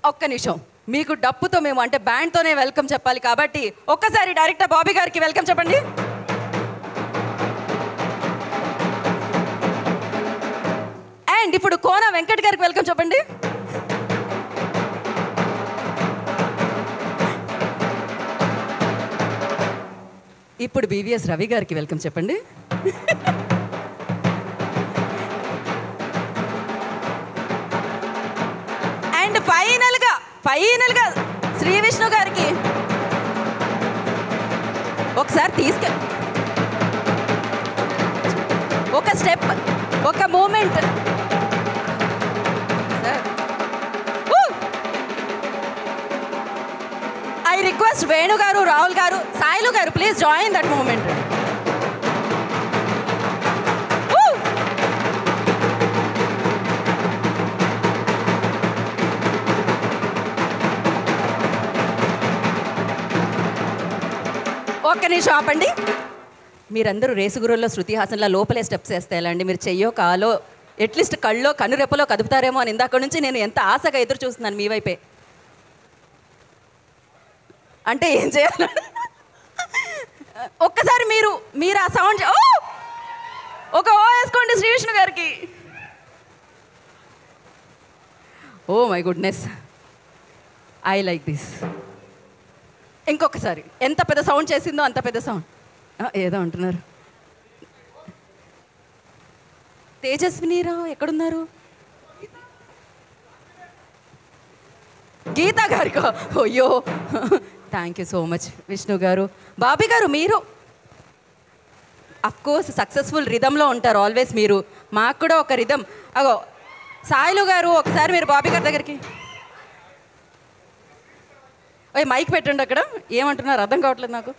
ఒక్క నిమిషం, మీకు డప్పుతో మేము అంటే బ్యాండ్తోనే వెల్కమ్ చెప్పాలి కాబట్టి ఒక్కసారి డైరెక్టర్ బాబీ గారికి వెల్కమ్ చెప్పండి. అండ్ ఇప్పుడు కోన వెంకట్ గారికి వెల్కమ్ చెప్పండి. ఇప్పుడు బీవీఎస్ రవి గారికి వెల్కమ్ చెప్పండి. అండ్ ఫైనల్గా శ్రీ విష్ణు గారికి ఒకసారి ఒక స్టెప్, ఒక మూమెంట్. ఐ రిక్వెస్ట్ వేణు గారు, రాహుల్ గారు, సాయిలు గారు, ప్లీజ్ జాయిన్ దట్ మూమెంట్. ఒక్క నిమిషం ఆపండి. మీరందరూ రేసుగురుల్లో శృతి హాసన్లా లోపలే స్టెప్స్ వేస్తే ఎలా అండి? మీరు చెయ్యో కాలో అట్లీస్ట్ కళ్ళో కనురెప్పలో కదుపుతారేమో అని ఇందాక నుంచి నేను ఎంత ఆశగా ఎదురు చూస్తున్నాను మీ వైపే. అంటే ఏం చేయాలి? ఒక్కసారి మీరు ఆ సౌండ్ ఒక ఓ వేసుకోండి శ్రీ విష్ణు గారికి. Oh my goodness, I like this. ఇంకొకసారి ఎంత పెద్ద సౌండ్ చేసిందో అంత పెద్ద సౌండ్. ఏదో అంటున్నారు. తేజస్వినిరావు ఎక్కడున్నారు? గీతా గారికో? అయ్యో, thank you so much Vishnu గారు. బాబీ గారు, మీరు అఫ్కోర్స్ సక్సెస్ఫుల్ రిధంలో ఉంటారు ఆల్వేస్. మీరు మాకు కూడా ఒక రిధం. అగో సాయిలు గారు, ఒకసారి మీరు బాబీ గారి దగ్గరికి మైక్ పెట్టండి. అక్కడ ఏమంటున్నారు అర్థం కావట్లేదు నాకు.